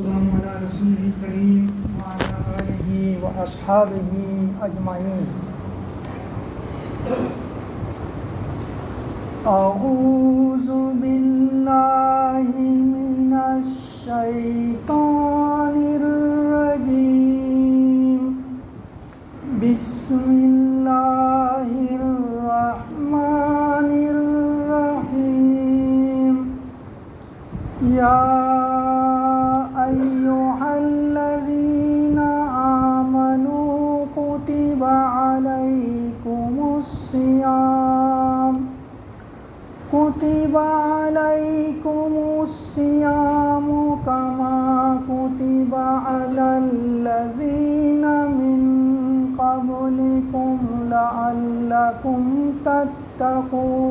والسلام على رسوله الكريم وعلى آله وأصحابه أجمعين. أعوذ بالله من الشيطان الرجيم. بسم الله الرحمن الرحيم. يا أيها الذين آمنوا كتب عليكم الصيام كما كتب على الذين من قبلكم لعلكم تتقون.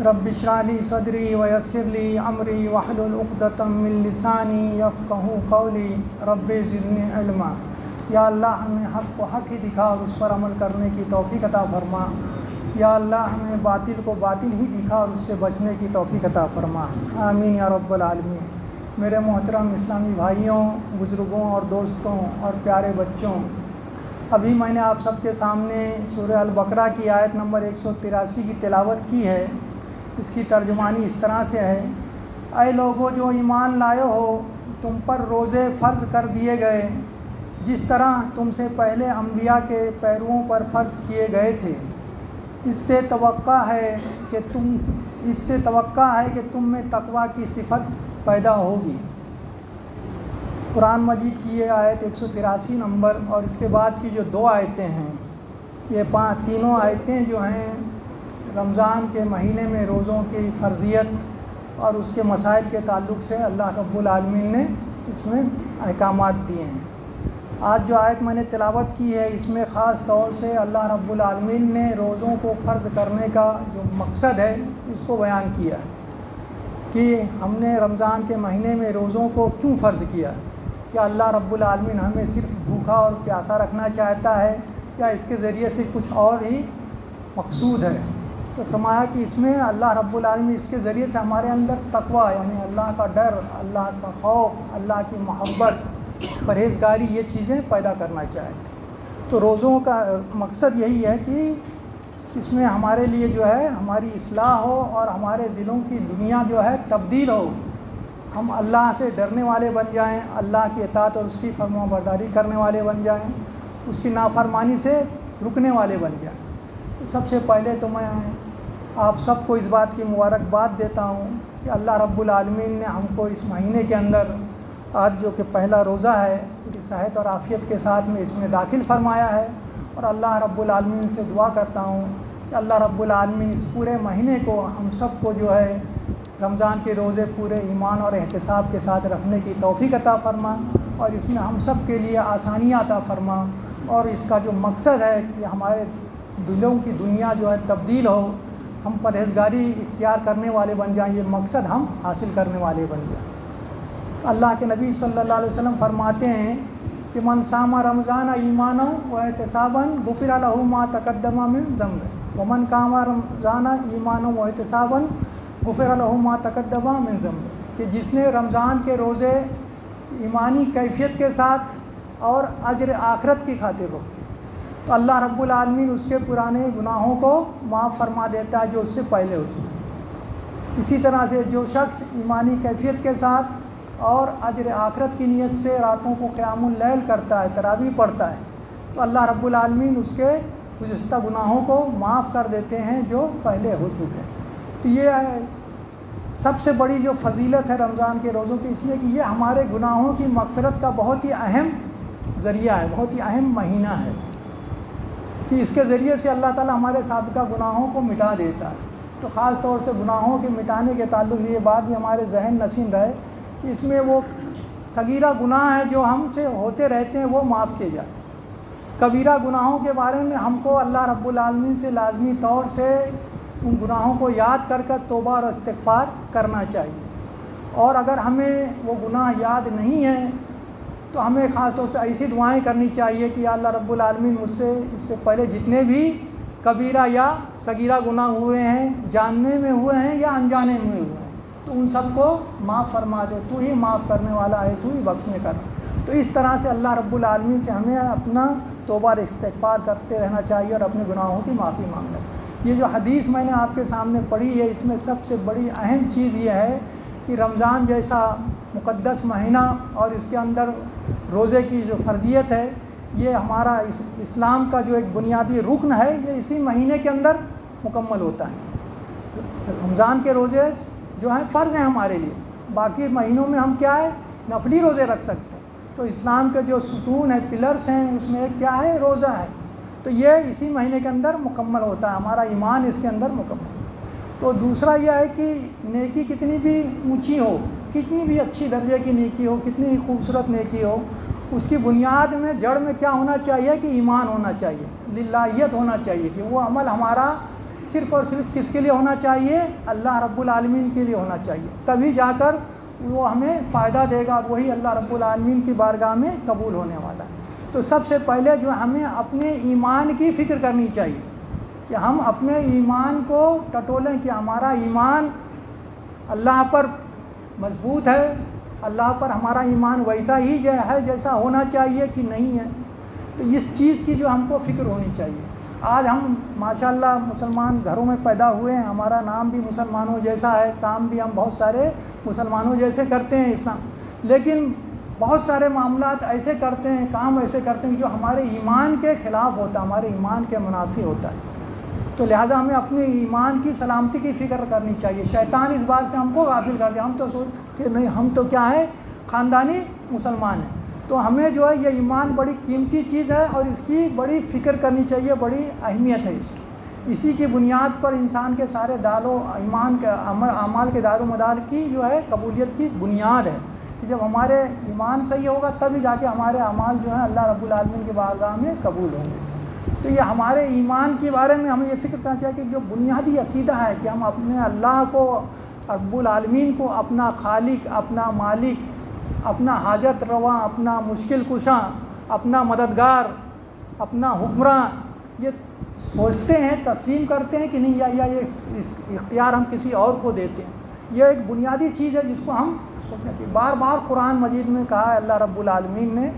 رب اشرح لي صدري ويسر لي امری واحلل عقدۃ من لسانی یفقہوا قولی. رب زدنی علما. یا اللہ ہمیں حق کو حق ہی دکھا اور اس پر عمل کرنے کی توفیق عطا فرما. یا اللہ ہمیں باطل کو باطل ہی دکھا اور اس سے بچنے کی توفیق عطا فرما. آمین یا رب العالمین. میرے محترم اسلامی بھائیوں، بزرگوں اور دوستوں اور پیارے بچوں، ابھی میں نے آپ سب کے سامنے سورہ البقرہ کی آیت نمبر 183 کی تلاوت کی ہے. اس کی ترجمانی اس طرح سے ہے: اے لوگو جو ایمان لائے ہو، تم پر روزے فرض کر دیے گئے جس طرح تم سے پہلے انبیاء کے پیرووں پر فرض کیے گئے تھے. اس سے توقع ہے کہ تم میں تقویٰ کی صفت پیدا ہوگی. قرآن مجید کی یہ آیت 183 نمبر اور اس کے بعد کی جو 2 آیتیں ہیں، یہ تینوں آیتیں جو ہیں رمضان کے مہینے میں روزوں کی فرضیت اور اس کے مسائل کے تعلق سے اللہ رب العالمین نے اس میں احکامات دیے ہیں. آج جو آیت میں نے تلاوت کی ہے، اس میں خاص طور سے اللہ رب العالمین نے روزوں کو فرض کرنے کا جو مقصد ہے اس کو بیان کیا ہے کہ ہم نے رمضان کے مہینے میں روزوں کو کیوں فرض کیا. کیا اللہ رب العالمین ہمیں صرف بھوکا اور پیاسا رکھنا چاہتا ہے یا اس کے ذریعے سے کچھ اور ہی مقصود ہے؟ تو فرمایا کہ اس میں اللہ رب العالمین اس کے ذریعے سے ہمارے اندر تقویٰ یعنی اللہ کا ڈر، اللہ کا خوف، اللہ کی محبت، پرہیزگاری، یہ چیزیں پیدا کرنا چاہتے. تو روزوں کا مقصد یہی ہے کہ اس میں ہمارے لیے جو ہے ہماری اصلاح ہو اور ہمارے دلوں کی دنیا جو ہے تبدیل ہو. ہم اللہ سے ڈرنے والے بن جائیں، اللہ کی اطاعت اور اس کی فرما برداری کرنے والے بن جائیں، اس کی نافرمانی سے رکنے والے بن جائیں. تو سب سے پہلے تو میں آپ سب کو اس بات کی مبارکباد دیتا ہوں کہ اللہ رب العالمین نے ہم کو اس مہینے کے اندر آج جو کہ پہلا روزہ ہے پوری صحت اور عافیت کے ساتھ میں اس میں داخل فرمایا ہے. اور اللہ رب العالمین سے دعا کرتا ہوں کہ اللہ رب العالمین اس پورے مہینے کو ہم سب کو جو ہے رمضان کے روزے پورے ایمان اور احتساب کے ساتھ رکھنے کی توفیق عطا فرما اور اس میں ہم سب کے لیے آسانیاں عطا فرما. اور اس کا جو مقصد ہے کہ ہمارے دلوں کی دنیا جو ہے تبدیل ہو، ہم پرہیزگاری اختیار کرنے والے بن جائیں، یہ مقصد ہم حاصل کرنے والے بن جائیں. اللہ کے نبی صلی اللہ علیہ وسلم فرماتے ہیں کہ من صام رمضان ایمانا و احتسابا غفر له ما تقدم من ذنبه ومن قام رمضان ایمانا و احتسابا غفر له ما تقدم من ذنبه. کہ جس نے رمضان کے روزے ایمانی کیفیت کے ساتھ اور اجر آخرت کی خاطر رکھے تو اللہ رب العالمین اس کے پرانے گناہوں کو معاف فرما دیتا ہے جو اس سے پہلے ہو چکے. اسی طرح سے جو شخص ایمانی کیفیت کے ساتھ اور اجر آخرت کی نیت سے راتوں کو قیام اللیل کرتا ہے، تراویح پڑھتا ہے، تو اللہ رب العالمین اس کے گزشتہ گناہوں کو معاف کر دیتے ہیں جو پہلے ہو چکے ہیں. تو یہ سب سے بڑی جو فضیلت ہے رمضان کے روزوں کی اس میں کہ یہ ہمارے گناہوں کی مغفرت کا بہت ہی اہم ذریعہ ہے، بہت ہی اہم مہینہ ہے کہ اس کے ذریعے سے اللہ تعالیٰ ہمارے سابقہ گناہوں کو مٹا دیتا ہے. تو خاص طور سے گناہوں کے مٹانے کے تعلق یہ بات بھی ہمارے ذہن نشین رہے کہ اس میں وہ صغیرہ گناہ ہیں جو ہم سے ہوتے رہتے ہیں وہ معاف کیے جاتے ہیں. کبیرہ گناہوں کے بارے میں ہم کو اللہ رب العالمین سے لازمی طور سے ان گناہوں کو یاد کر توبہ اور استغفار کرنا چاہیے. اور اگر ہمیں وہ گناہ یاد نہیں ہیں تو ہمیں خاص طور سے ایسی دعائیں کرنی چاہیے کہ یا اللہ رب العالمین مجھ سے اس سے پہلے جتنے بھی کبیرہ یا صغیرہ گناہ ہوئے ہیں، جاننے میں ہوئے ہیں یا انجانے میں ہوئے ہیں، تو ان سب کو معاف فرما دے، تو ہی معاف کرنے والا ہے، تو ہی بخشنے کا۔ تو اس طرح سے اللہ رب العالمین سے ہمیں اپنا توبہ اور استغفار کرتے رہنا چاہیے اور اپنے گناہوں کی معافی مانگنا۔ یہ جو حدیث میں نے آپ کے سامنے پڑھی ہے، اس میں سب سے بڑی اہم چیز یہ ہے کہ رمضان جیسا مقدس مہینہ اور اس کے اندر روزے کی جو فرضیت ہے، یہ ہمارا اسلام کا جو ایک بنیادی رکن ہے، یہ اسی مہینے کے اندر مکمل ہوتا ہے۔ رمضان کے روزے جو ہیں فرض ہیں ہمارے لیے، باقی مہینوں میں ہم کیا ہے نفلی روزے رکھ سکتے ہیں۔ تو اسلام کے جو ستون ہیں، پلرس ہیں، اس میں ایک کیا ہے روزہ ہے، تو یہ اسی مہینے کے اندر مکمل ہوتا ہے، ہمارا ایمان اس کے اندر مکمل ہے۔ تو دوسرا یہ ہے کہ نیکی کتنی بھی اونچی ہو، کتنی بھی اچھی درجے کی نیکی ہو، کتنی بھی خوبصورت نیکی ہو، اس کی بنیاد میں جڑ میں کیا ہونا چاہیے کہ ایمان ہونا چاہیے، للہیت ہونا چاہیے، کہ وہ عمل ہمارا صرف اور صرف کس کے لیے ہونا چاہیے، اللہ رب العالمین کے لیے ہونا چاہیے، تبھی جا کر وہ ہمیں فائدہ دے گا، وہی اللہ رب العالمین کی بارگاہ میں قبول ہونے والا ہے۔ تو سب سے پہلے جو ہمیں اپنے ایمان کی فکر کرنی چاہیے کہ ہم اپنے ایمان کو ٹٹولیں کہ ہمارا ایمان اللہ پر مضبوط ہے، اللہ پر ہمارا ایمان ویسا ہی ہے جیسا ہونا چاہیے کہ نہیں ہے۔ تو اس چیز کی جو ہم کو فکر ہونی چاہیے۔ آج ہم ماشاءاللہ مسلمان گھروں میں پیدا ہوئے ہیں، ہمارا نام بھی مسلمانوں جیسا ہے، کام بھی ہم بہت سارے مسلمانوں جیسے کرتے ہیں اسلام، لیکن بہت سارے معاملات ایسے کرتے ہیں، کام ایسے کرتے ہیں جو ہمارے ایمان کے خلاف ہوتا ہے، ہمارے ایمان کے منافی ہوتا ہے۔ تو لہٰذا ہمیں اپنے ایمان کی سلامتی کی فکر کرنی چاہیے۔ شیطان اس بات سے ہم کو غافل کر دیا، ہم تو سوچتے کہ نہیں، ہم تو کیا ہے خاندانی مسلمان ہیں۔ تو ہمیں جو ہے یہ ایمان بڑی قیمتی چیز ہے اور اس کی بڑی فکر کرنی چاہیے، بڑی اہمیت ہے اس کی۔ اسی کی بنیاد پر انسان کے سارے ایمان کے اعمال کے دار و مدار کی جو ہے قبولیت کی بنیاد ہے۔ جب ہمارے ایمان صحیح ہوگا تبھی جا کے ہمارے اعمال جو ہیں اللہ رب العالمین کے بارگاہ میں قبول ہوں گے۔ تو یہ ہمارے ایمان کے بارے میں ہمیں یہ فکر کرنا چاہیے کہ جو بنیادی عقیدہ ہے کہ ہم اپنے اللہ کو رب العالمین کو اپنا خالق، اپنا مالک، اپنا حاجت رواں، اپنا مشکل کشاں، اپنا مددگار، اپنا حکمراں یہ سوچتے ہیں، تسلیم کرتے ہیں کہ نہیں، یا یہ اختیار ہم کسی اور کو دیتے ہیں۔ یہ ایک بنیادی چیز ہے جس کو ہم سوچنا چاہیے۔ بار بار قرآن مجید میں کہا ہے اللہ رب العالمین نے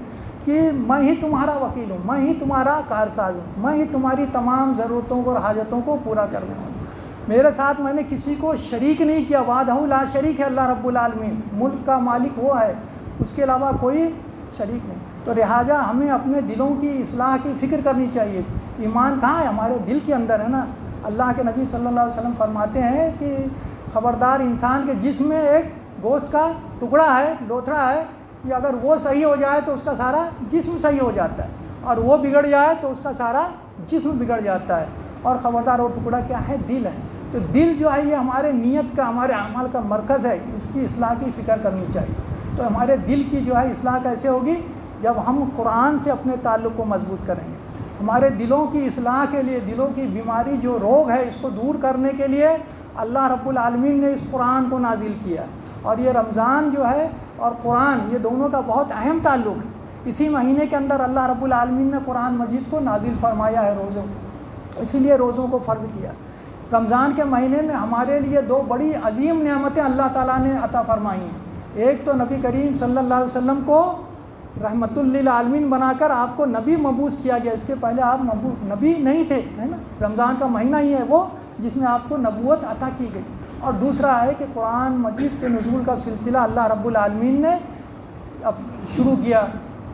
کہ میں ہی تمہارا وکیل ہوں، میں ہی تمہارا کارساز ہوں، میں ہی تمہاری تمام ضرورتوں کو اور حاجتوں کو پورا کرنے والا ہوں۔ میرے ساتھ میں نے کسی کو شریک نہیں کیا، وحدہ لا شریک ہے اللہ رب العالمین، ملک کا مالک وہ ہے، اس کے علاوہ کوئی شریک نہیں۔ تو لہٰذا ہمیں اپنے دلوں کی اصلاح کی فکر کرنی چاہیے۔ ایمان کہاں ہے؟ ہمارے دل کے اندر ہے نا۔ اللہ کے نبی صلی اللہ علیہ وسلم فرماتے ہیں کہ خبردار انسان کے جسم میں ایک گوشت کا ٹکڑا ہے، لوتھڑا ہے، کہ اگر وہ صحیح ہو جائے تو اس کا سارا جسم صحیح ہو جاتا ہے، اور وہ بگڑ جائے تو اس کا سارا جسم بگڑ جاتا ہے۔ اور خبردار وہ ٹکڑا کیا ہے؟ دل ہے۔ تو دل جو ہے یہ ہمارے نیت کا، ہمارے اعمال کا مرکز ہے، اس کی اصلاح کی فکر کرنی چاہیے۔ تو ہمارے دل کی جو ہے اصلاح کیسے ہوگی؟ جب ہم قرآن سے اپنے تعلق کو مضبوط کریں گے۔ ہمارے دلوں کی اصلاح کے لیے، دلوں کی بیماری جو روگ ہے اس کو دور کرنے کے لیے اللہ رب العالمین نے اس قرآن کو نازل کیا، اور یہ رمضان جو ہے اور قرآن یہ دونوں کا بہت اہم تعلق ہے۔ اسی مہینے کے اندر اللہ رب العالمین نے قرآن مجید کو نازل فرمایا ہے روزوں، اسی لیے روزوں کو فرض کیا۔ رمضان کے مہینے میں ہمارے لیے دو بڑی عظیم نعمتیں اللہ تعالیٰ نے عطا فرمائی ہیں۔ ایک تو نبی کریم صلی اللہ علیہ وسلم کو رحمت للعالمین بنا کر آپ کو نبی مبعوث کیا گیا، اس کے پہلے آپ نبی نہیں تھے، ہے نا۔ رمضان کا مہینہ ہی ہے وہ جس میں آپ کو نبوت عطا کی گئی۔ اور دوسرا ہے کہ قرآن مجید کے نزول کا سلسلہ اللہ رب العالمین نے اب شروع کیا،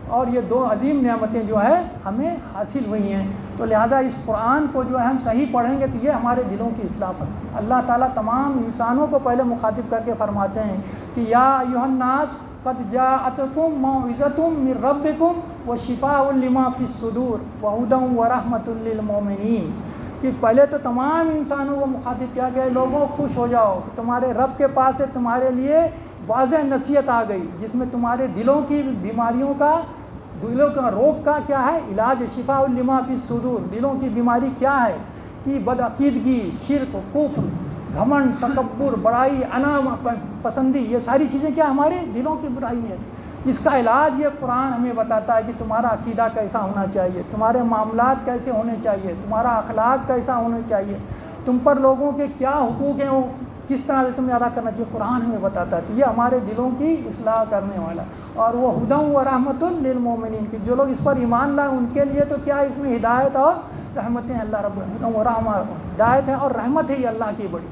اور یہ دو عظیم نعمتیں جو ہے ہمیں حاصل ہوئی ہیں۔ تو لہٰذا اس قرآن کو جو ہے ہم صحیح پڑھیں گے تو یہ ہمارے دلوں کی اصلاح ہے۔ اللہ تعالیٰ تمام انسانوں کو پہلے مخاطب کر کے فرماتے ہیں کہ یا ایھا الناس قد جاءتکم موعظۃ من ربکم وشفاء لما فی الصدور وہدی ورحمۃ للمؤمنین، کہ پہلے تو تمام انسانوں کو مخاطب کیا گیا، لوگوں خوش ہو جاؤ کہ تمہارے رب کے پاس سے تمہارے لیے واضح نصیحت آ گئی جس میں تمہارے دلوں کی بیماریوں کا، دلوں کا روگ کا کیا ہے علاج، شفاء لما فی الصدور، دلوں کی بیماری کیا ہے کہ بدعقیدگی، شرک، کفر، گھمنڈ، تکبر، بڑائی، انا پسندی، یہ ساری چیزیں کیا ہمارے دلوں کی برائی ہے۔ اس کا علاج یہ قرآن ہمیں بتاتا ہے کہ تمہارا عقیدہ کیسا ہونا چاہیے، تمہارے معاملات کیسے ہونے چاہیے، تمہارا اخلاق کیسا ہونا چاہیے، تم پر لوگوں کے کیا حقوق ہیں وہ کس طرح سے تمہیں ادا کرنا چاہیے قرآن ہمیں بتاتا ہے. تو یہ ہمارے دلوں کی اصلاح کرنے والا. اور وہ ہدی و رحمت للمؤمنین کہ جو لوگ اس پر ایمان لائے ان کے لیے تو کیا اس میں ہدایت اور رحمتیں اللہ رب العالمین و رحمت ہدایت ہے اور رحمت ہے یہ اللہ کی بڑی.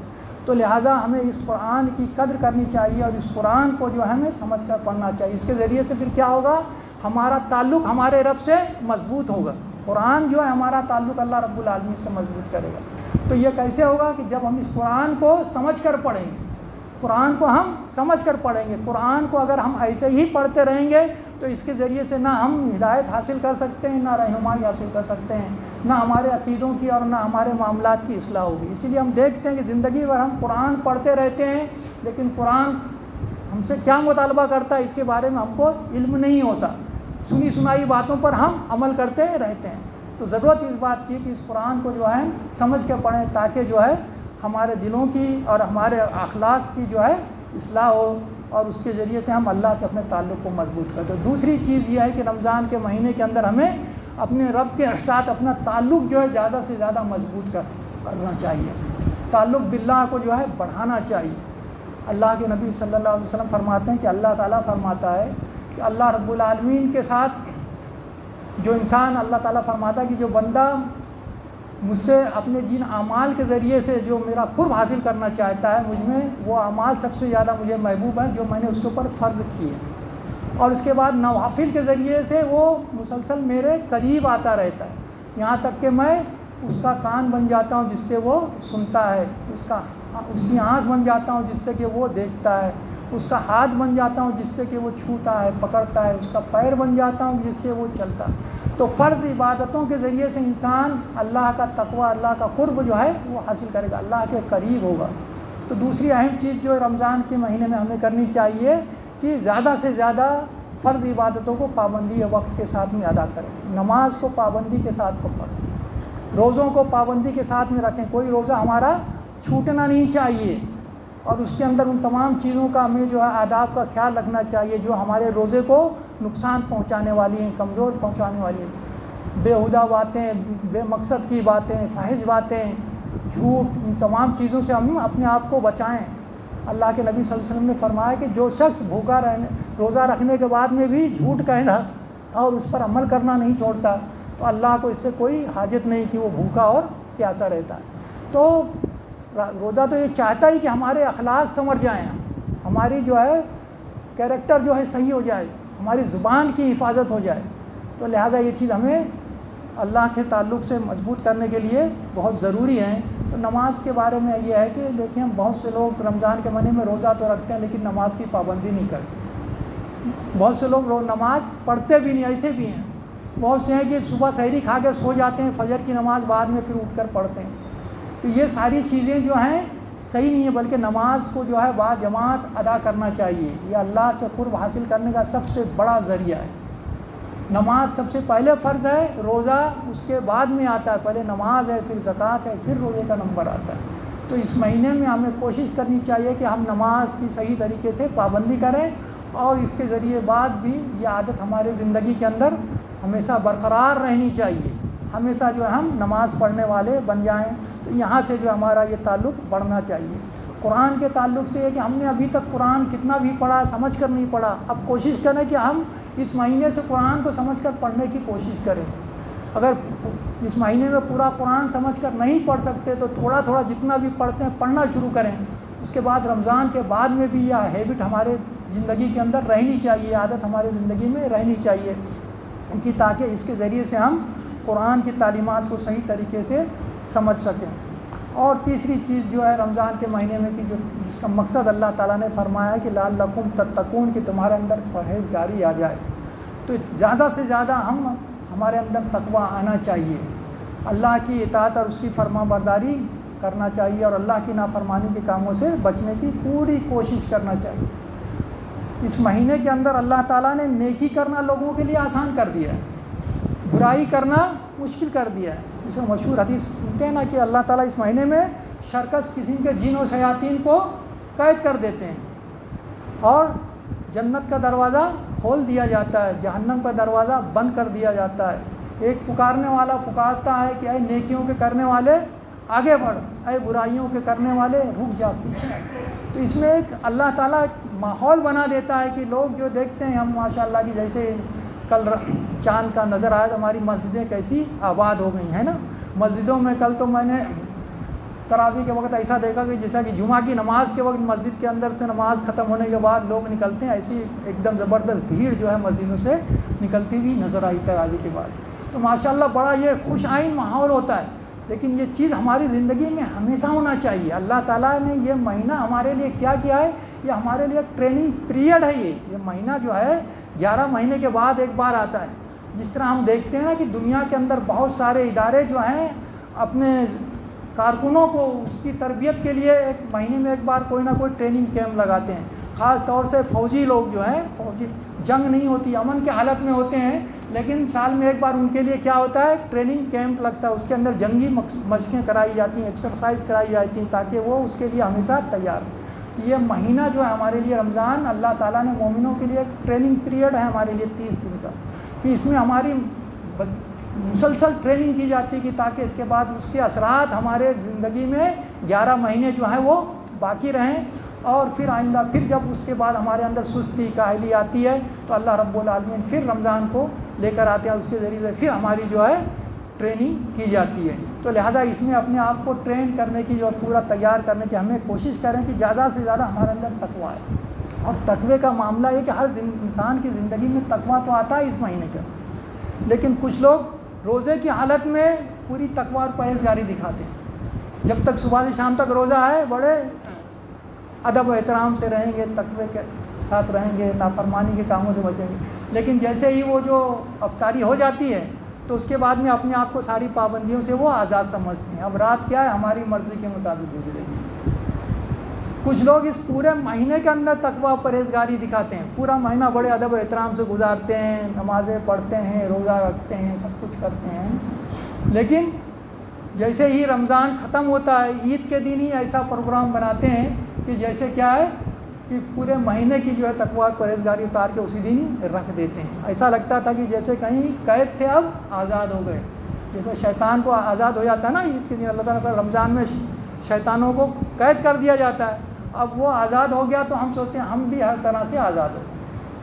تو لہٰذا ہمیں اس قرآن کی قدر کرنی چاہیے اور اس قرآن کو جو ہے ہمیں سمجھ کر پڑھنا چاہیے. اس کے ذریعے سے پھر کیا ہوگا, ہمارا تعلق ہمارے رب سے مضبوط ہوگا. قرآن جو ہے ہمارا تعلق اللہ رب العالمین سے مضبوط کرے گا. تو یہ کیسے ہوگا کہ جب ہم اس قرآن کو سمجھ کر پڑھیں گے, قرآن کو ہم سمجھ کر پڑھیں گے. قرآن کو اگر ہم ایسے ہی پڑھتے رہیں گے تو اس کے ذریعے سے نہ ہم ہدایت حاصل کر سکتے ہیں, نہ رہنمائی حاصل کر سکتے ہیں, نہ ہمارے عقیدوں کی اور نہ ہمارے معاملات کی اصلاح ہوگی. اسی لیے ہم دیکھتے ہیں کہ زندگی بھر ہم قرآن پڑھتے رہتے ہیں لیکن قرآن ہم سے کیا مطالبہ کرتا ہے اس کے بارے میں ہم کو علم نہیں ہوتا. سنی سنائی باتوں پر ہم عمل کرتے رہتے ہیں. تو ضرورت اس بات کی کہ اس قرآن کو جو ہے سمجھ کے پڑھیں تاکہ جو ہے ہمارے دلوں کی اور ہمارے اخلاق کی جو ہے اصلاح ہو اور اس کے ذریعے سے ہم اللہ سے اپنے تعلق کو مضبوط کرتے. دوسری چیز یہ ہے کہ رمضان کے مہینے کے اندر ہمیں اپنے رب کے ساتھ اپنا تعلق جو ہے زیادہ سے زیادہ مضبوط کرنا چاہیے. تعلق باللہ کو جو ہے بڑھانا چاہیے. اللہ کے نبی صلی اللہ علیہ وسلم فرماتے ہیں کہ اللہ تعالیٰ فرماتا ہے کہ اللہ رب العالمین کے ساتھ جو انسان, اللہ تعالیٰ فرماتا ہے کہ جو بندہ مجھ سے اپنے جن اعمال کے ذریعے سے جو میرا قرب حاصل کرنا چاہتا ہے مجھ میں, وہ اعمال سب سے زیادہ مجھے محبوب ہیں جو میں نے اس کے اوپر فرض کیے, اور اس کے بعد نوافل کے ذریعے سے وہ مسلسل میرے قریب آتا رہتا ہے یہاں تک کہ میں اس کا کان بن جاتا ہوں جس سے وہ سنتا ہے, اس کی آنکھ بن جاتا ہوں جس سے کہ وہ دیکھتا ہے, اس کا ہاتھ بن جاتا ہوں جس سے کہ وہ چھوتا ہے پکڑتا ہے, اس کا پیر بن جاتا ہوں جس سے وہ چلتا ہے. تو فرض عبادتوں کے ذریعے سے انسان اللہ کا تقوی, اللہ کا قرب جو ہے وہ حاصل کرے گا, اللہ کے قریب ہوگا. تو دوسری اہم چیز جو رمضان کے مہینے میں ہمیں کرنی چاہیے کہ زیادہ سے زیادہ فرض عبادتوں کو پابندی وقت کے ساتھ میں ادا کریں. نماز کو پابندی کے ساتھ کو پڑھیں, روزوں کو پابندی کے ساتھ میں رکھیں. کوئی روزہ ہمارا چھوٹنا نہیں چاہیے اور اس کے اندر ان تمام چیزوں کا ہمیں جو ہے آداب کا خیال رکھنا چاہیے جو ہمارے روزے کو نقصان پہنچانے والی ہیں, کمزور پہنچانے والی ہیں. بیہودہ باتیں, بے مقصد کی باتیں, فاحش باتیں, جھوٹ, ان تمام چیزوں سے ہم اپنے آپ کو بچائیں. اللہ کے نبی صلی اللہ علیہ وسلم نے فرمایا کہ جو شخص روزہ رکھنے کے بعد میں بھی جھوٹ کہنا اور اس پر عمل کرنا نہیں چھوڑتا تو اللہ کو اس سے کوئی حاجت نہیں کہ وہ بھوکا اور پیاسا رہتا ہے. تو روزہ تو یہ چاہتا ہی کہ ہمارے اخلاق سنور جائیں, ہماری جو ہے کیریکٹر جو ہے صحیح ہو جائے, ہماری زبان کی حفاظت ہو جائے. تو لہٰذا یہ چیز ہمیں اللہ کے تعلق سے مضبوط کرنے کے لیے بہت ضروری ہے. تو نماز کے بارے میں یہ ہے کہ دیکھیں بہت سے لوگ رمضان کے مہینے میں روزہ تو رکھتے ہیں لیکن نماز کی پابندی نہیں کرتے. بہت سے لوگ نماز پڑھتے بھی نہیں, ایسے بھی ہیں. بہت سے ہیں کہ صبح سحری کھا کے سو جاتے ہیں, فجر کی نماز بعد میں پھر اٹھ کر پڑھتے ہیں. تو یہ ساری چیزیں جو ہیں صحیح نہیں ہے, بلکہ نماز کو جو ہے با جماعت ادا کرنا چاہیے. یہ اللہ سے قرب حاصل کرنے کا سب سے بڑا ذریعہ ہے. نماز سب سے پہلے فرض ہے, روزہ اس کے بعد میں آتا ہے. پہلے نماز ہے, پھر زکوٰۃ ہے, پھر روزے کا نمبر آتا ہے. تو اس مہینے میں ہمیں کوشش کرنی چاہیے کہ ہم نماز کی صحیح طریقے سے پابندی کریں اور اس کے ذریعے بعد بھی یہ عادت ہمارے زندگی کے اندر ہمیشہ برقرار رہنی چاہیے. ہمیشہ جو ہے ہم نماز پڑھنے والے بن جائیں. تو یہاں سے جو ہمارا یہ تعلق بڑھنا چاہیے. قرآن کے تعلق سے ہے کہ ہم نے ابھی تک قرآن کتنا بھی پڑھا, سمجھ کر نہیں پڑھا. اب کوشش کریں کہ ہم اس مہینے سے قرآن کو سمجھ کر پڑھنے کی کوشش کریں. اگر اس مہینے میں پورا قرآن سمجھ کر نہیں پڑھ سکتے تو تھوڑا تھوڑا جتنا بھی پڑھتے ہیں پڑھنا شروع کریں. اس کے بعد رمضان کے بعد میں بھی یہ ہیبٹ ہمارے زندگی کے اندر رہنی چاہیے, عادت ہماری زندگی میں رہنی چاہیے کہ تاکہ اس کے ذریعے سے ہم قرآن کی تعلیمات کو صحیح طریقے سے سمجھ سکیں. اور تیسری چیز جو ہے رمضان کے مہینے میں کہ جس کا مقصد اللہ تعالیٰ نے فرمایا ہے کہ لعلکم تتقون, کہ تمہارے اندر پرہیزگاری آ جائے. تو زیادہ سے زیادہ ہمارے اندر تقویٰ آنا چاہیے, اللہ کی اطاعت اور اس کی فرما برداری کرنا چاہیے اور اللہ کی نافرمانی کے کاموں سے بچنے کی پوری کوشش کرنا چاہیے. اس مہینے کے اندر اللہ تعالیٰ نے نیکی کرنا لوگوں کے لیے آسان کر دیا ہے, برائی کرنا مشکل کر دیا ہے. جسے مشہور حدیث سنتے ہیں نا کہ اللہ تعالیٰ اس مہینے میں شرکس قسم کے جن و شیاطین کو قید کر دیتے ہیں اور جنت کا دروازہ کھول دیا جاتا ہے, جہنم کا دروازہ بند کر دیا جاتا ہے. ایک پکارنے والا پکارتا ہے کہ اے نیکیوں کے کرنے والے آگے بڑھ، اے برائیوں کے کرنے والے رک جا پیچھے۔ تو اس میں ایک اللہ تعالیٰ ماحول بنا دیتا ہے کہ لوگ جو دیکھتے ہیں، ہم ماشاء اللہ کی جیسے کل چاند کا نظر آیا تو ہماری مسجدیں کیسی آباد ہو گئی ہیں نا۔ مسجدوں میں کل تو میں نے تراویح کے وقت ایسا دیکھا کہ جیسا کہ جمعہ کی نماز کے وقت مسجد کے اندر سے نماز ختم ہونے کے بعد لوگ نکلتے ہیں، ایسی ایک دم زبردست بھیڑ جو ہے مسجدوں سے نکلتی ہوئی نظر آئی تراویح کے بعد۔ تو ماشاءاللہ بڑا یہ خوش آئین ماحول ہوتا ہے، لیکن یہ چیز ہماری زندگی میں ہمیشہ ہونا چاہیے۔ اللہ تعالیٰ نے یہ مہینہ ہمارے لیے کیا کیا ہے؟ یہ ہمارے لیے ٹریننگ پیریڈ ہے۔ یہ مہینہ جو ہے 11 مہینے کے بعد ایک بار آتا ہے۔ جس طرح ہم دیکھتے ہیں نا کہ دنیا کے اندر بہت سارے ادارے جو ہیں اپنے کارکنوں کو اس کی تربیت کے لیے ایک مہینے میں ایک بار کوئی نہ کوئی ٹریننگ کیمپ لگاتے ہیں۔ خاص طور سے فوجی لوگ جو ہیں، فوجی جنگ نہیں ہوتی، امن کے حالت میں ہوتے ہیں، لیکن سال میں ایک بار ان کے لیے کیا ہوتا ہے؟ ٹریننگ کیمپ لگتا ہے۔ اس کے اندر جنگی مشقیں کرائی جاتی ہیں، ایکسرسائز کرائی جاتی ہیں، تاکہ وہ اس کے لیے ہمیشہ تیار ہو۔ یہ مہینہ جو ہے ہمارے لیے رمضان، اللہ تعالیٰ نے مومنوں کے لیے ایک ٹریننگ پیریڈ ہے ہمارے لیے 30 دن کا، کہ اس میں ہماری مسلسل ٹریننگ کی جاتی ہے کہ تاکہ اس کے بعد اس کے اثرات ہمارے زندگی میں 11 مہینے جو ہیں وہ باقی رہیں، اور پھر آئندہ پھر جب اس کے بعد ہمارے اندر سستی کاہلی آتی ہے تو اللہ رب العالمین پھر رمضان کو لے کر آتے ہیں، اس کے ذریعے سے پھر ہماری جو ہے ٹریننگ کی جاتی ہے۔ تو لہذا اس میں اپنے آپ کو ٹرین کرنے کی اور پورا تیار کرنے کی ہمیں کوشش کریں کہ زیادہ سے زیادہ ہمارے اندر تقوی ہے۔ اور تقوی کا معاملہ یہ کہ ہر انسان کی زندگی میں تقوی تو آتا ہے اس مہینے کا، لیکن کچھ لوگ روزے کی حالت میں پوری تقوی اور پرہیزگاری دکھاتے ہیں۔ جب تک صبح سے شام تک روزہ ہے بڑے ادب و احترام سے رہیں گے، تقوی کے ساتھ رہیں گے، نافرمانی کے کاموں سے بچیں گے، لیکن جیسے ہی وہ جو افطاری ہو جاتی ہے تو اس کے بعد میں اپنے آپ کو ساری پابندیوں سے وہ آزاد سمجھتے ہیں۔ اب رات کیا ہے؟ ہماری مرضی کے مطابق گزرے گی۔ کچھ لوگ اس پورے مہینے کے اندر تقوی و پرہیزگاری دکھاتے ہیں، پورا مہینہ بڑے ادب و احترام سے گزارتے ہیں، نمازیں پڑھتے ہیں، روزہ رکھتے ہیں، سب کچھ کرتے ہیں، لیکن جیسے ہی رمضان ختم ہوتا ہے، عید کے دن ہی ایسا پروگرام بناتے ہیں کہ جیسے کیا ہے کہ پورے مہینے کی جو ہے تقوی اور پرہیزگاری اتار کے اسی دن ہی رکھ دیتے ہیں۔ ایسا لگتا تھا کہ جیسے کہیں قید تھے اب آزاد ہو گئے، جیسے شیطان کو آزاد ہو جاتا ہے نا عید کے دن، اللہ تعالیٰ کا رمضان میں شیطانوں کو قید کر دیا جاتا ہے، اب وہ آزاد ہو گیا تو ہم سوچتے ہیں ہم بھی ہر طرح سے آزاد ہو۔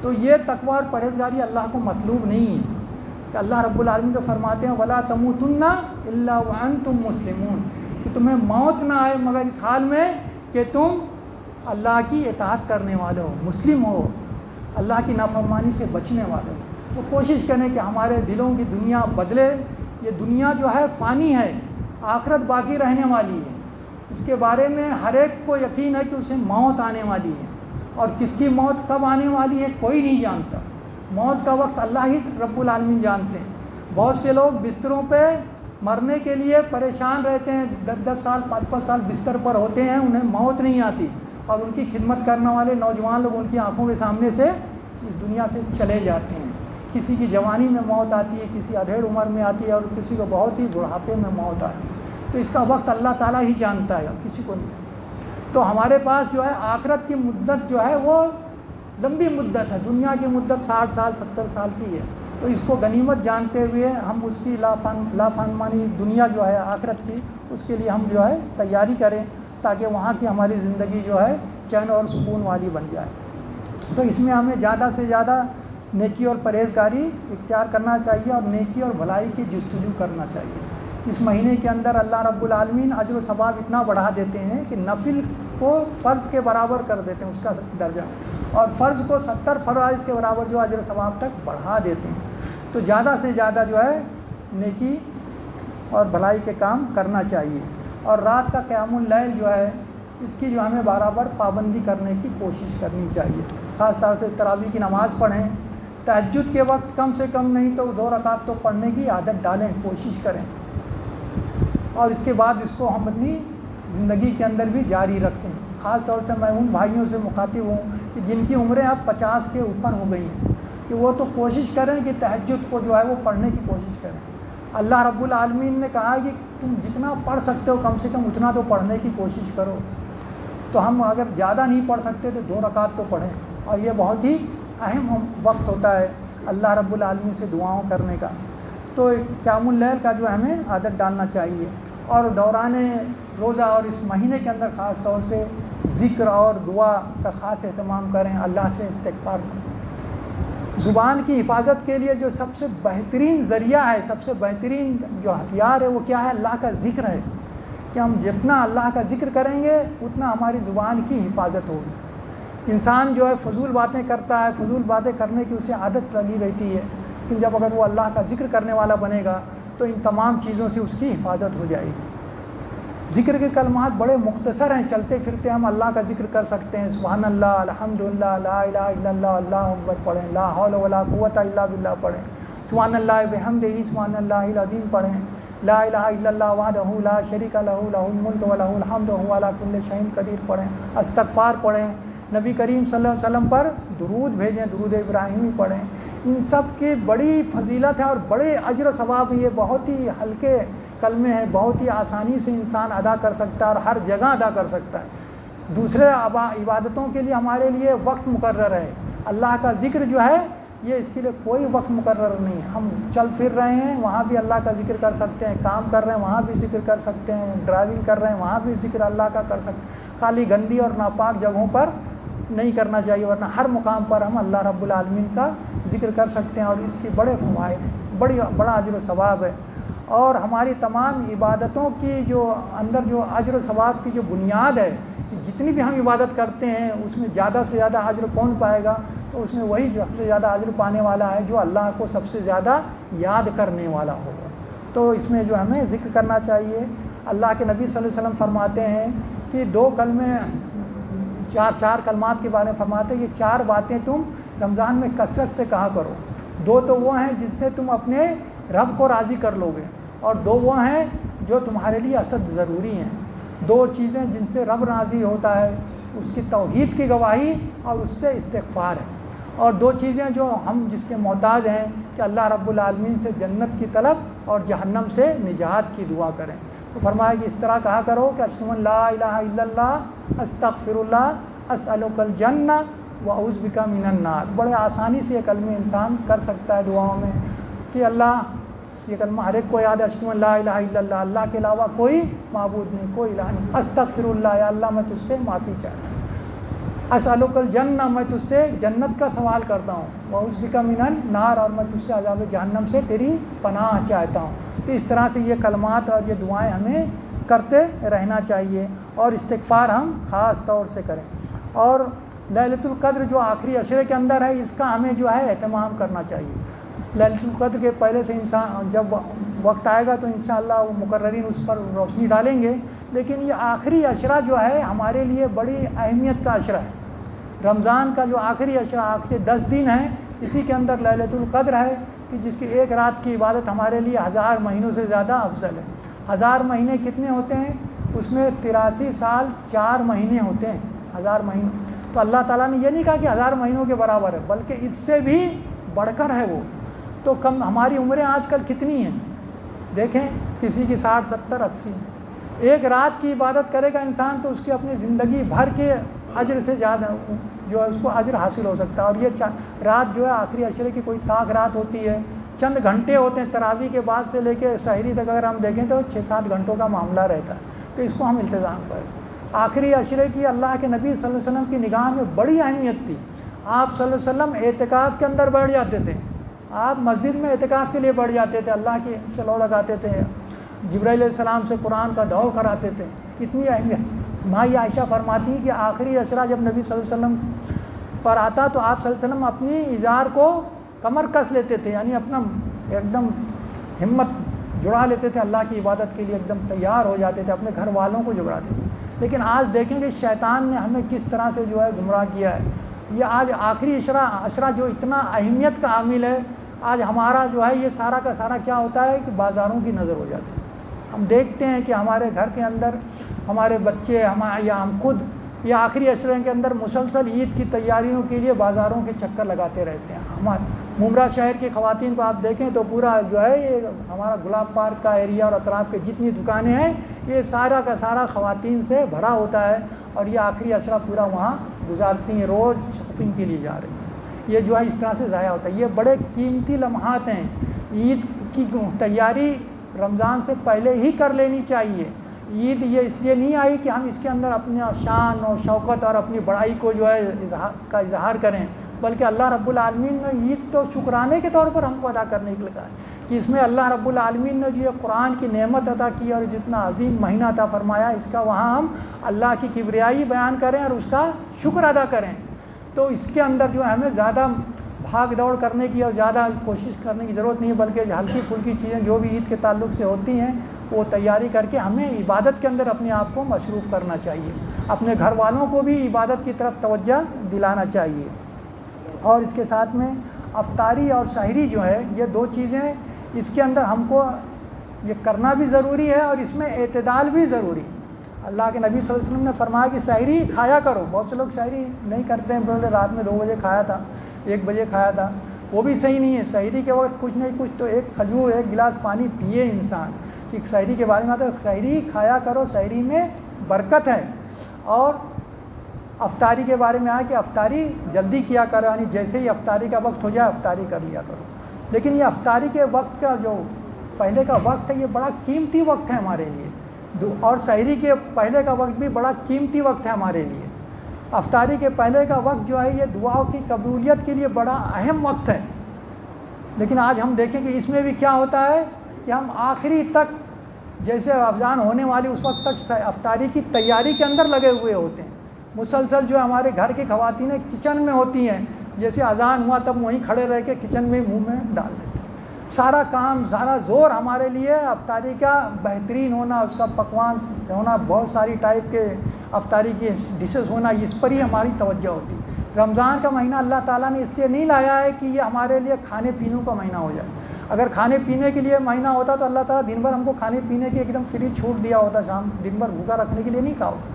تو یہ تقوی اور پرہیزگاری اللہ کو مطلوب نہیں ہے، کہ اللہ رب العالمین تو فرماتے ہیں وَلَا تَمُوتُنَّ إِلَّا وَأَنْتُمْ مُسْلِمُونَ، کہ تمہیں موت نہ آئے مگر اس حال میں کہ تم اللہ کی اطاعت کرنے والے ہو، مسلم ہو، اللہ کی نافرمانی سے بچنے والے ہو۔ تو کوشش کریں کہ ہمارے دلوں کی دنیا بدلے۔ یہ دنیا جو ہے فانی ہے، آخرت باقی رہنے والی ہے، اس کے بارے میں ہر ایک کو یقین ہے کہ اسے موت آنے والی ہے، اور کس کی موت کب آنے والی ہے کوئی نہیں جانتا۔ موت کا وقت اللہ ہی رب العالمین جانتے ہیں۔ بہت سے لوگ بستروں پہ مرنے کے لیے پریشان رہتے ہیں، 10 سال 5 سال بستر پر ہوتے ہیں، انہیں موت نہیں آتی، اور ان کی خدمت کرنے والے نوجوان لوگ ان کی آنکھوں کے سامنے سے اس دنیا سے چلے جاتے ہیں۔ کسی کی جوانی میں موت آتی ہے، کسی ادھیڑ عمر میں آتی ہے، اور کسی کو بہت ہی بڑھاپے میں موت آتی ہے۔ تو اس کا وقت اللہ تعالیٰ ہی جانتا ہے، کسی کو نہیں۔ تو ہمارے پاس جو ہے آخرت کی مدت جو ہے وہ لمبی مدت ہے، دنیا کی مدت 60 سال 70 سال کی ہے۔ تو اس کو غنیمت جانتے ہوئے ہم اس کی لافانمانی دنیا جو ہے آخرت کی، اس کے لیے ہم جو ہے تیاری کریں، تاکہ وہاں کی ہماری زندگی جو ہے چین اور سکون والی بن جائے۔ تو اس میں ہمیں زیادہ سے زیادہ نیکی اور پرہیزگاری اختیار کرنا چاہیے، اور نیکی اور بھلائی کی جستجو کرنا چاہیے۔ اس مہینے کے اندر اللہ رب العالمین اجر و ثواب اتنا بڑھا دیتے ہیں کہ نفل کو فرض کے برابر کر دیتے ہیں اس کا درجہ، اور فرض کو 70 فرائض کے برابر جو اجر و ثواب تک بڑھا دیتے ہیں۔ تو زیادہ سے زیادہ جو ہے نیکی اور بھلائی کے کام کرنا چاہیے، اور رات کا قیام اللیل جو ہے اس کی جو ہمیں برابر پابندی کرنے کی کوشش کرنی چاہیے۔ خاص طور سے تراویح کی نماز پڑھیں، تہجد کے وقت کم سے کم نہیں تو 2 رکعت تو پڑھنے کی عادت ڈالیں، کوشش کریں، اور اس کے بعد اس کو ہم اپنی زندگی کے اندر بھی جاری رکھیں۔ خاص طور سے میں ان بھائیوں سے مخاطب ہوں کہ جن کی عمریں اب 50 کے اوپر ہو گئی ہیں، کہ وہ تو کوشش کریں کہ تہجد کو جو ہے وہ پڑھنے کی کوشش کریں۔ اللہ رب العالمین نے کہا کہ تم جتنا پڑھ سکتے ہو کم سے کم اتنا تو پڑھنے کی کوشش کرو۔ تو ہم اگر زیادہ نہیں پڑھ سکتے تو 2 رکعت تو پڑھیں، اور یہ بہت ہی اہم وقت ہوتا ہے اللہ رب العالمین سے دعاؤں کرنے کا۔ تو قیام اللیل کا جو ہمیں عادت ڈالنا چاہیے، اور دوران روزہ اور اس مہینے کے اندر خاص طور سے ذکر اور دعا کا خاص اہتمام کریں، اللہ سے استغفار کریں۔ زبان کی حفاظت کے لیے جو سب سے بہترین ذریعہ ہے، سب سے بہترین جو ہتھیار ہے وہ کیا ہے؟ اللہ کا ذکر ہے، کہ ہم جتنا اللہ کا ذکر کریں گے اتنا ہماری زبان کی حفاظت ہوگی۔ انسان جو ہے فضول باتیں کرتا ہے، فضول باتیں کرنے کی اسے عادت لگی رہتی ہے، لیکن جب اگر وہ اللہ کا ذکر کرنے والا بنے گا تو ان تمام چیزوں سے اس کی حفاظت ہو جائے گی۔ ذکر کے کلمات بڑے مختصر ہیں، چلتے پھرتے ہم اللہ کا ذکر کر سکتے ہیں، سبحان اللہ، الحمدللہ، لا الہ الا اللہ، اللہ اکبر پڑھیں، لا حول ولا قوت الا باللہ پڑھیں، سبحان اللہ بحمدہ، سبحان اللہ العظیم پڑھیں، لا الہ الا اللہ وحدہ لا شریک لہ، لہ الملک و لہ الحمد وہو علی کل شیء قدیر پڑھیں، استغفار پڑھیں، نبی کریم صلی اللہ علیہ وسلم پر درود بھیجیں، درود ابراہیمی پڑھیں۔ ان سب کی بڑی فضیلت ہے اور بڑے اجر و ثواب ہیں۔ یہ بہت ہی ہلکے کلمے ہیں، بہت ہی آسانی سے انسان ادا کر سکتا ہے اور ہر جگہ ادا کر سکتا ہے۔ دوسرے عبادتوں کے لیے ہمارے لیے وقت مقرر ہے، اللہ کا ذکر جو ہے یہ اس کے لیے کوئی وقت مقرر نہیں ہے۔ ہم چل پھر رہے ہیں وہاں بھی اللہ کا ذکر کر سکتے ہیں، کام کر رہے ہیں وہاں بھی ذکر کر سکتے ہیں، ڈرائیونگ کر رہے ہیں وہاں بھی ذکر اللہ کا کر سکتے ہیں۔ خالی گندی اور ناپاک جگہوں پر نہیں کرنا چاہیے، ورنہ ہر مقام پر ہم اللہ رب العالمین کا ذکر کر سکتے ہیں اور اس کی بڑے فوائد ہیں، بڑا اجر و ثواب ہے۔ اور ہماری تمام عبادتوں کی جو اندر جو اجر و ثواب کی جو بنیاد ہے، جتنی بھی ہم عبادت کرتے ہیں اس میں زیادہ سے زیادہ اجر کون پائے گا؟ تو اس میں وہی جو سب سے زیادہ اجر پانے والا ہے جو اللہ کو سب سے زیادہ یاد کرنے والا ہوگا۔ تو اس میں جو ہمیں ذکر کرنا چاہیے۔ اللہ کے نبی صلی اللہ علیہ وسلم فرماتے ہیں کہ دو کلمے، چار کلمات کے بارے میں فرماتے ہیں کہ چار باتیں تم رمضان میں کثرت سے کہا کرو۔ دو تو وہ ہیں جس سے تم اپنے رب کو راضی کر لو گے، اور دو وہ ہیں جو تمہارے لیے اشد ضروری ہیں۔ دو چیزیں جن سے رب راضی ہوتا ہے، اس کی توحید کی گواہی اور اس سے استغفار ہے، اور دو چیزیں جو ہم جس کے محتاج ہیں کہ اللہ رب العالمین سے جنت کی طلب اور جہنم سے نجات کی دعا کریں۔ تو فرمایا کہ اس طرح کہا کرو کہ اشہد ان لا الہ الا اللہ، استغفر اللہ، اسألک الجنہ واعوذ بک من النار۔ بڑے آسانی سے یہ کلمے انسان کر سکتا ہے دعاؤں میں کہ اللہ، یہ کلمہ ہر ایک کو یاد ہے، اشہد ان لا الہ الا اللہ، اللہ کے علاوہ کوئی معبود نہیں، کوئی الہ نہیں، استغفر اللہ، یا اللہ میں تجھ سے معافی چاہتا ہوں، اسألک الجنہ، میں تجھ سے جنت کا سوال کرتا ہوں، واعوذ بک من النار، اور میں تجھ سے عذاب جہنم سے تیری پناہ چاہتا ہوں۔ تو اس طرح سے یہ کلمات اور یہ دعائیں ہمیں کرتے رہنا چاہیے، اور استغفار ہم خاص طور سے کریں۔ اور لیلۃ القدر جو آخری عشرے کے اندر ہے، اس کا ہمیں جو ہے اہتمام کرنا چاہیے۔ لیلۃ القدر کے پہلے سے انسان جب وقت آئے گا تو انشاءاللہ وہ مقررین اس پر روشنی ڈالیں گے، لیکن یہ آخری عشرہ جو ہے ہمارے لیے بڑی اہمیت کا عشرہ ہے۔ رمضان کا جو آخری عشرہ، آخری 10 دن ہیں، اسی کے اندر لیلۃ القدر ہے کہ جس کی ایک رات کی عبادت ہمارے لیے 1000 مہینوں سے زیادہ افضل ہے۔ 1000 مہینے کتنے ہوتے ہیں؟ اس میں 83 سال 4 مہینے ہوتے ہیں، 1000 مہینے۔ تو اللہ تعالیٰ نے یہ نہیں کہا کہ 1000 مہینوں کے برابر ہے، بلکہ اس سے بھی بڑھ کر ہے وہ۔ تو کم ہماری عمریں آج کل کتنی ہیں؟ دیکھیں، کسی کی 60 70 80۔ ایک رات کی عبادت کرے گا انسان تو اس کی اپنی زندگی بھر کے اجر سے زیادہ جو ہے اس کو اجر حاصل ہو سکتا ہے۔ اور یہ رات جو ہے آخری عشرے کی کوئی طاق رات ہوتی ہے، چند گھنٹے ہوتے ہیں، تراویح کے بعد سے لے کے سحری تک اگر ہم دیکھیں تو 6-7 گھنٹوں کا معاملہ رہتا ہے۔ تو اس کو ہم التزام کریں۔ آخری عشرے کی اللہ کے نبی صلی اللہ علیہ وسلم کی نگاہ میں بڑی اہمیت تھی۔ آپ صلی اللہ علیہ وسلم اعتکاف کے اندر بیٹھ جاتے تھے، آپ مسجد میں اعتکاف کے لیے بیٹھ جاتے تھے، اللہ کی سے لو لگاتے تھے، جبرائیل علیہ السلام سے قرآن کا دعو کراتے تھے، اتنی اہمیت۔ مائی عائشہ فرماتی ہیں کہ آخری عشرہ جب نبی صلی اللہ علیہ وسلم پر آتا تو آپ صلی اللہ علیہ وسلم اپنی ازار کو کمر کس لیتے تھے، یعنی اپنا ایک دم ہمت جڑا لیتے تھے، اللہ کی عبادت کے لیے ایک دم تیار ہو جاتے تھے، اپنے گھر والوں کو جگڑاتے تھے۔ لیکن آج دیکھیں گے شیطان نے ہمیں کس طرح سے جو ہے گمراہ کیا ہے۔ یہ آج آخری عشرہ جو اتنا اہمیت کا عامل ہے، آج ہمارا جو ہے یہ سارا کا سارا کیا ہوتا ہے کہ بازاروں کی نظر ہو جاتی ہے۔ ہم دیکھتے ہیں کہ ہمارے گھر کے اندر ہمارے بچے یا ہم خود یہ آخری عشرے کے اندر مسلسل عید کی تیاریوں کے لیے بازاروں کے چکر لگاتے رہتے ہیں۔ ہمارے ممرا شہر کی خواتین کو آپ دیکھیں تو پورا جو ہے یہ ہمارا گلاب پارک کا ایریا اور اطراف کے جتنی دکانیں ہیں یہ سارا کا سارا خواتین سے بھرا ہوتا ہے، اور یہ آخری عشرہ پورا وہاں گزارتی ہیں، روز شاپنگ کے لیے جا رہی ہیں۔ یہ جو ہے اس طرح سے ضائع ہوتا ہے۔ یہ بڑے قیمتی لمحات ہیں۔ عید کی تیاری رمضان سے پہلے ہی کر لینی چاہیے۔ عید یہ اس لیے نہیں آئی کہ ہم اس کے اندر اپنے شان اور شوکت اور اپنی بڑائی کو جو ہے اظہار کریں، بلکہ اللہ رب العالمین نے عید تو شکرانے کے طور پر ہم کو ادا کرنے کے لیے کہا ہے کہ اس میں اللہ رب العالمین نے جو یہ قرآن کی نعمت عطا کی اور جتنا عظیم مہینہ عطا فرمایا، اس کا وہاں ہم اللہ کی کبریائی بیان کریں اور اس کا شکر ادا کریں۔ تو اس کے اندر جو ہے ہمیں زیادہ بھاگ دوڑ کرنے کی اور زیادہ کوشش کرنے کی ضرورت نہیں ہے، بلکہ ہلکی پھلکی چیزیں جو بھی عید کے تعلق سے ہوتی ہیں وہ تیاری کر کے ہمیں عبادت کے اندر اپنے آپ کو مصروف کرنا چاہیے، اپنے گھر والوں کو بھی عبادت کی طرف توجہ دلانا چاہیے۔ اور اس کے ساتھ میں افطاری اور سحری جو ہے یہ دو چیزیں اس کے اندر ہم کو یہ کرنا بھی ضروری ہے اور اس میں اعتدال بھی ضروری ہے۔ اللہ کے نبی صلی اللہ علیہ وسلم نے فرمایا کہ سحری کھایا کرو۔ بہت سے لوگ سحری نہیں کرتے ہیں، بولے رات میں 2 بجے کھایا تھا، 1 بجے کھایا تھا، وہ بھی صحیح نہیں ہے۔ سحری کے وقت کچھ نہیں کچھ تو ایک کھجور، 1 گلاس پانی پیے انسان، کہ سحری کے بارے میں آتا ہے سحری کھایا کرو، سحری میں برکت ہے۔ اور افطاری کے بارے میں آیا کہ افطاری جلدی کیا کرو، یعنی جیسے ہی افطاری کا وقت ہو جائے افطاری کر لیا کرو۔ لیکن یہ افطاری کے وقت کا جو پہلے کا وقت ہے یہ بڑا قیمتی وقت ہے ہمارے لیے، اور سحری کے پہلے کا وقت بھی بڑا قیمتی وقت ہے ہمارے لیے۔ افطاری کے پہلے کا وقت جو ہے یہ دعاؤں کی قبولیت کے لیے بڑا اہم وقت ہے، لیکن آج ہم دیکھیں کہ اس میں بھی کیا ہوتا ہے کہ ہم آخری تک جیسے اذان ہونے والی اس وقت تک افطاری کی تیاری کے اندر لگے ہوئے ہوتے ہیں۔ مسلسل جو ہمارے گھر کی خواتینیں کچن میں ہوتی ہیں، جیسے اذان ہوا تب وہیں کھڑے رہ کے کچن میں منہ میں ڈال دیتے ہیں۔ سارا کام سارا زور ہمارے لیے افطاری کا بہترین ہونا، اس کا پکوان ہونا، بہت ساری ٹائپ کے افطاری کے ڈشز ہونا، اس پر ہی ہماری توجہ ہوتی ہے۔ رمضان کا مہینہ اللہ تعالیٰ نے اس لیے نہیں لایا ہے کہ یہ ہمارے لیے کھانے پینے کا مہینہ ہو جائے۔ اگر کھانے پینے کے لیے مہینہ ہوتا تو اللہ تعالیٰ دن بھر ہم کو کھانے پینے کی ایک دم فری چھوٹ دیا ہوتا، شام دن بھر بھوکا رکھنے کے لیے نہیں کہا ہوتا۔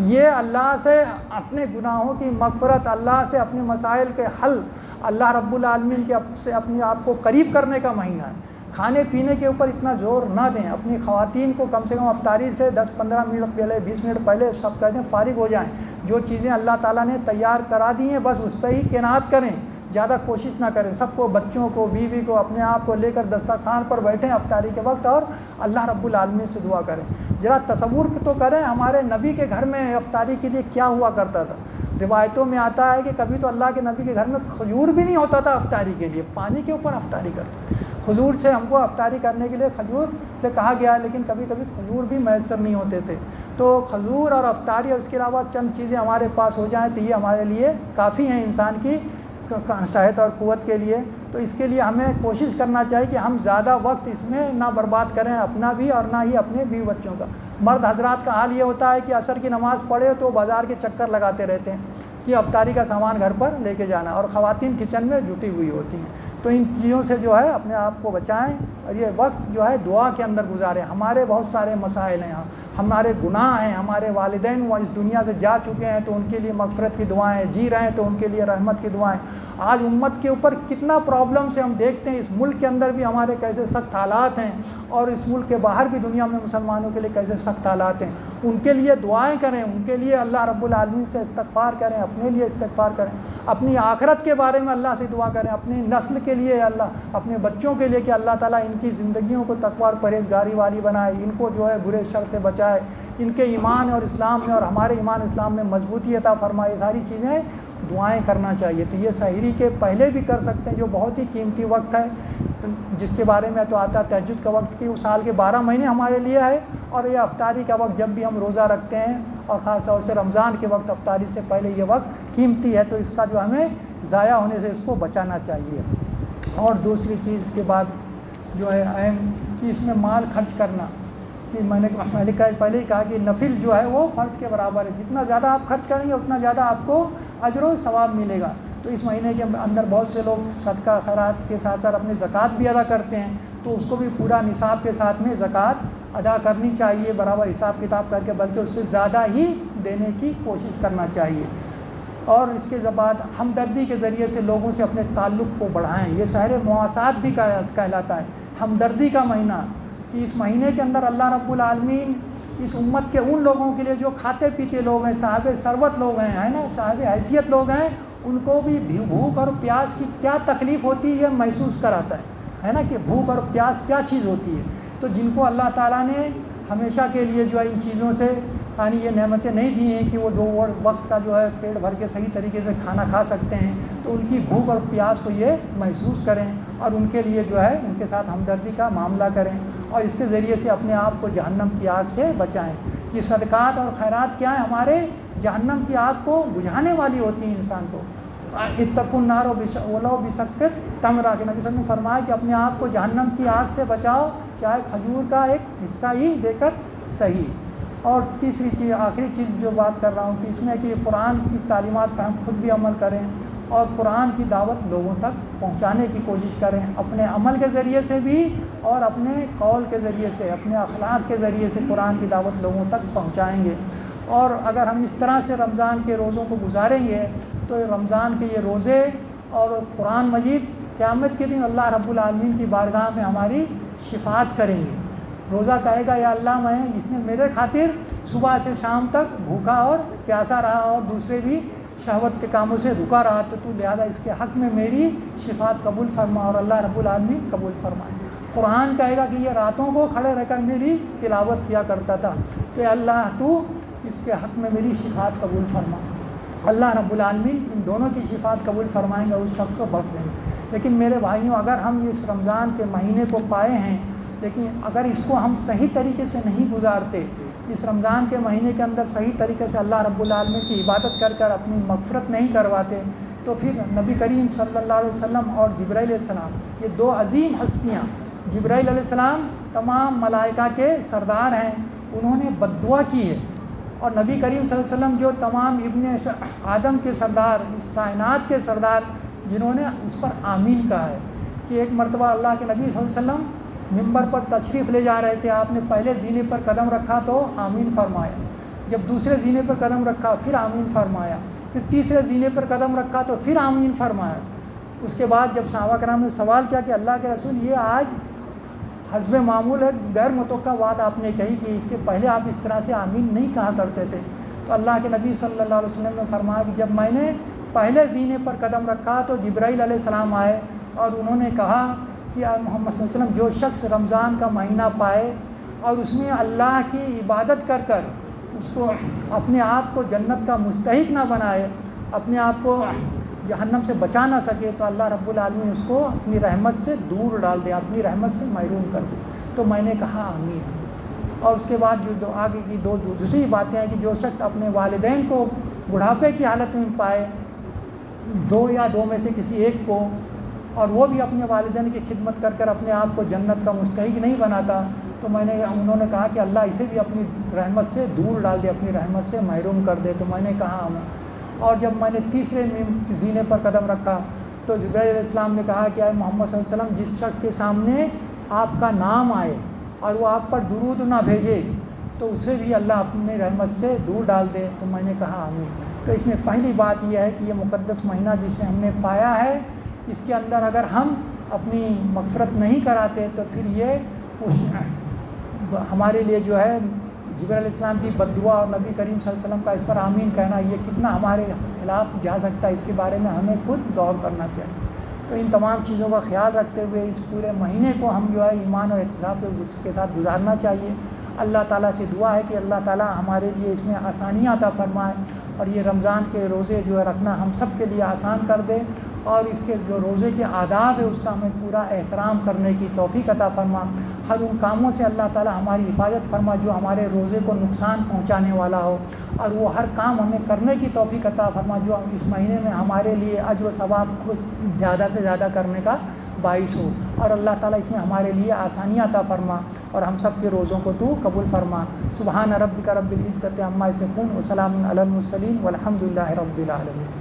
یہ اللہ سے اپنے گناہوں کی مغفرت، اللہ سے اپنے مسائل کے حل، اللہ رب العالمین کے سے اپنے آپ کو قریب کرنے کا مہینہ ہے۔ کھانے پینے کے اوپر اتنا زور نہ دیں، اپنی خواتین کو کم سے کم افطاری سے 10-15 منٹ پہلے، 20 منٹ پہلے سب کہتے ہیں فارغ ہو جائیں۔ جو چیزیں اللہ تعالیٰ نے تیار کرا دی ہیں بس اس پہ ہی قناعت کریں، زیادہ کوشش نہ کریں۔ سب کو، بچوں کو، بیوی کو، اپنے آپ کو لے کر دسترخوان پر بیٹھیں افطاری کے وقت اور اللہ رب العالمین سے دعا کریں۔ ذرا تصور تو کریں ہمارے نبی کے گھر میں افطاری کے لیے کیا ہوا کرتا تھا۔ روایتوں میں آتا ہے کہ کبھی تو اللہ کے نبی کے گھر میں کھجور بھی نہیں ہوتا تھا افطاری کے لیے، پانی کے اوپر افطاری کرتے۔ کھجور سے ہم کو افطاری کرنے کے لیے کھجور سے کہا گیا ہے، لیکن کبھی کبھی کھجور بھی میسر نہیں ہوتے تھے۔ تو کھجور اور افطاری اور اس کے علاوہ چند چیزیں ہمارے پاس ہو جائیں تو یہ ہمارے لیے کافی ہیں انسان کی صحت اور قوت کے لیے۔ تو اس کے لیے ہمیں کوشش کرنا چاہیے کہ ہم زیادہ وقت اس میں نہ برباد کریں، اپنا بھی اور نہ ہی اپنے بیوی بچوں کا۔ مرد حضرات کا حال یہ ہوتا ہے کہ عصر کی نماز پڑھے تو بازار کے چکر لگاتے رہتے ہیں کہ افطاری کا سامان گھر پر لے کے جانا، اور خواتین کچن میں جٹی ہوئی ہوتی ہیں۔ تو ان چیزوں سے جو ہے اپنے آپ کو بچائیں اور یہ وقت جو ہے دعا کے اندر گزاریں۔ ہمارے بہت سارے مسائل ہیں، ہمارے گناہ ہیں، ہمارے والدین وہ اس دنیا سے جا چکے ہیں تو ان کے لیے مغفرت کی دعائیں، جی رہے ہیں تو ان کے لیے رحمت کی دعائیں۔ آج امت کے اوپر کتنا پرابلم سے ہم دیکھتے ہیں، اس ملک کے اندر بھی ہمارے کیسے سخت حالات ہیں اور اس ملک کے باہر بھی دنیا میں مسلمانوں کے لیے کیسے سخت حالات ہیں۔ ان کے لیے دعائیں کریں، ان کے لیے اللہ رب العالمین سے استغفار کریں، اپنے لیے استغفار کریں، اپنی آخرت کے بارے میں اللہ سے دعا کریں، اپنی نسل کے لیے، اللہ اپنے بچوں کے لیے کہ اللہ تعالیٰ ان کی زندگیوں کو تقوی اور پرہیزگاری والی بنائے، ان کو جو ہے برے شر سے بچائے، ان کے ایمان اور اسلام میں اور ہمارے ایمان اسلام میں مضبوطی عطا فرمائے۔ یہ ساری چیزیں دعائیں کرنا چاہیے۔ تو یہ سحری کے پہلے بھی کر سکتے ہیں جو بہت ہی قیمتی وقت ہے، جس کے بارے میں تو آتا ہے تہجد کا وقت کہ سال کے 12 مہینے ہمارے لیے ہے، اور یہ افطاری کا وقت جب بھی ہم روزہ رکھتے ہیں اور خاص طور سے رمضان کے وقت افطاری سے پہلے یہ وقت قیمتی ہے، تو اس کا جو ہمیں ضائع ہونے سے اس کو بچانا چاہیے۔ اور دوسری چیز کے بعد جو ہے اہم کہ اس میں مال خرچ کرنا، کہ میں نے پہلے ہی کہا کہ نفل جو ہے وہ فرض کے برابر ہے، جتنا زیادہ آپ خرچ کریں گے اتنا زیادہ آپ کو اجر و ثواب ملے گا۔ تو اس مہینے کے اندر بہت سے لوگ صدقہ خیرات کے ساتھ ساتھ اپنی زکوٰۃ بھی ادا کرتے ہیں، تو اس کو بھی پورا نصاب کے ساتھ میں زکوٰۃ ادا کرنی چاہیے، برابر حساب کتاب کر کے، بلکہ اس سے زیادہ ہی دینے کی کوشش کرنا چاہیے۔ اور اس کے بعد ہمدردی کے ذریعے سے لوگوں سے اپنے تعلق کو بڑھائیں۔ یہ شہر مواسات بھی کہلاتا ہے، ہمدردی کا مہینہ، کہ اس مہینے کے اندر اللہ رب العالمین اس امت کے ان لوگوں کے لیے جو کھاتے پیتے لوگ ہیں، صاحب ثروت لوگ ہیں، ہے نا، صاحب حیثیت لوگ ہیں، ان کو بھی بھوک اور پیاس کی کیا تکلیف ہوتی ہے یہ محسوس کراتا ہے نا، کہ بھوک اور پیاس کیا چیز ہوتی ہے۔ تو جن کو اللہ تعالیٰ نے ہمیشہ کے لیے جو ہے ان چیزوں سے یعنی یہ نعمتیں نہیں دی ہیں کہ وہ 2 وقت کا جو ہے پیٹ بھر کے صحیح طریقے سے کھانا کھا سکتے ہیں، تو ان کی بھوک اور پیاس کو یہ محسوس کریں اور ان کے لیے جو ہے ان کے ساتھ ہمدردی کا معاملہ کریں اور اس کے ذریعے سے اپنے آپ کو جہنم کی آگ سے بچائیں۔ یہ صدقات اور خیرات کیا ہیں؟ ہمارے جہنم کی آگ کو بجھانے والی ہوتی ہیں انسان کو۔ اتقوا النار ولو بشق تمرہ، کہ نبی صلی اللہ علیہ وسلم نے فرمایا کہ اپنے آپ کو جہنم کی آگ سے بچاؤ چاہے کھجور کا ایک حصہ ہی دے کر صحیح۔ اور تیسری چیز، آخری چیز جو بات کر رہا ہوں کہ اس میں کہ قرآن کی تعلیمات پر ہم خود بھی عمل کریں اور قرآن کی دعوت لوگوں تک پہنچانے کی کوشش کریں، اپنے عمل کے ذریعے سے بھی اور اپنے قول کے ذریعے سے، اپنے اخلاق کے ذریعے سے قرآن کی دعوت لوگوں تک پہنچائیں گے۔ اور اگر ہم اس طرح سے رمضان کے روزوں کو گزاریں گے تو رمضان کے یہ روزے اور قرآن مجید قیامت کے دن اللہ رب العالمین کی بارگاہ میں ہماری شفاعت کریں گے۔ روزہ کہے گا یا اللہ میں اس نے میرے خاطر صبح سے شام تک بھوکا اور پیاسا رہا اور دوسرے بھی شہوت کے کاموں سے رکا رہا، تو لہذا اس کے حق میں میری شفاعت قبول فرما اور اللہ رب العالمین قبول فرمائے۔ قرآن کہے گا کہ یہ راتوں کو کھڑے رہ کر میری تلاوت کیا کرتا تھا، تو اے اللہ تو اس کے حق میں میری شفاعت قبول فرما۔ اللہ رب العالمین ان دونوں کی شفاعت قبول فرمائیں گے، اس شخص کو بخش دیں گے۔ لیکن میرے بھائیوں، اگر ہم اس رمضان کے مہینے کو پائے ہیں لیکن اگر اس کو ہم صحیح طریقے سے نہیں گزارتے، اس رمضان کے مہینے کے اندر صحیح طریقے سے اللہ رب العالمین کی عبادت کر کر اپنی مغفرت نہیں کرواتے، تو پھر نبی کریم صلی اللہ علیہ وسلم اور جبرائیل علیہ السلام، یہ 2 عظیم ہستیاں، جبرائیل علیہ السلام تمام ملائکہ کے سردار ہیں، انہوں نے بد دعا کی ہے، اور نبی کریم صلی اللہ علیہ وسلم جو تمام ابن آدم کے سردار، اس کائنات کے سردار، جنہوں نے اس پر آمین کہا ہے کہ ایک مرتبہ اللہ کے نبی صلی اللہ علیہ وسلم ممبر پر تشریف لے جا رہے تھے، آپ نے پہلے زینے پر قدم رکھا تو آمین فرمایا، جب دوسرے زینے پر قدم رکھا پھر آمین فرمایا، پھر تیسرے زینے پر قدم رکھا تو پھر آمین فرمایا۔ اس کے بعد جب صحابہ کرام نے سوال کیا کہ اللہ کے رسول یہ آج حسب معمول ہے، غیر متوقع بات آپ نے کہی کہ اس کے پہلے آپ اس طرح سے آمین نہیں کہا کرتے تھے، تو اللہ کے نبی صلی اللہ علیہ وسلم نے فرمایا کہ جب میں نے پہلے زینے پر قدم رکھا تو جبرائیل علیہ السلام آئے اور انہوں نے کہا کہ محمد صلی اللہ علیہ وسلم جو شخص رمضان کا مہینہ پائے اور اس میں اللہ کی عبادت کر کر اس کو اپنے آپ کو جنت کا مستحق نہ بنائے، اپنے آپ کو جہنم سے بچا نہ سکے، تو اللہ رب العالمین اس کو اپنی رحمت سے دور ڈال دے، اپنی رحمت سے محروم کر دے۔ تو میں نے کہا آمین۔ اور اس کے بعد جو آگے کی دوسری باتیں ہیں کہ جو شخص اپنے والدین کو بڑھاپے کی حالت میں پائے، 2 یا 2 میں سے کسی ایک کو، اور وہ بھی اپنے والدین کی خدمت کر کر اپنے آپ کو جنت کا مستحق نہیں بناتا، تو انہوں نے کہا کہ اللہ اسے بھی اپنی رحمت سے دور ڈال دے، اپنی رحمت سے محروم کر دے، تو میں نے کہا آمین۔ اور جب میں نے تیسرے زینے پر قدم رکھا تو جبرائیل علیہ السلام نے کہا کہ اے محمد صلی اللہ علیہ وسلم جس شخص کے سامنے آپ کا نام آئے اور وہ آپ پر درود نہ بھیجے تو اسے بھی اللہ اپنی رحمت سے دور ڈال دے، تو میں نے کہا آمین۔ تو اس میں پہلی بات یہ ہے کہ یہ مقدس مہینہ جسے ہم نے پایا ہے، اس کے اندر اگر ہم اپنی مغفرت نہیں کراتے تو پھر یہ ہمارے لیے جو ہے جبرائیل علیہ السلام کی بد دعا اور نبی کریم صلی اللہ علیہ وسلم کا اس پر آمین کہنا یہ کتنا ہمارے خلاف جا سکتا ہے، اس کے بارے میں ہمیں خود غور کرنا چاہیے۔ تو ان تمام چیزوں کا خیال رکھتے ہوئے اس پورے مہینے کو ہم جو ہے ایمان اور احتساب کے ساتھ گزارنا چاہیے۔ اللہ تعالیٰ سے دعا ہے کہ اللہ تعالیٰ ہمارے لیے اس میں آسانیاں عطا فرمائے اور یہ رمضان کے روزے جو ہے رکھنا ہم سب کے لیے آسان کر دے، اور اس کے جو روزے کے آداب ہے اس کا ہمیں پورا احترام کرنے کی توفیق عطا فرما۔ ہر ان کاموں سے اللہ تعالیٰ ہماری حفاظت فرما جو ہمارے روزے کو نقصان پہنچانے والا ہو، اور وہ ہر کام ہمیں کرنے کی توفیق عطا فرما جو اس مہینے میں ہمارے لیے اجر و ثواب کو زیادہ سے زیادہ کرنے کا باعث ہو، اور اللہ تعالیٰ اس میں ہمارے لیے آسانیاں عطا فرما اور ہم سب کے روزوں کو تو قبول فرما۔ سبحان ربک رب العزت عما یصفون وسلام علی المرسلین والحمد للہ رب العالمین۔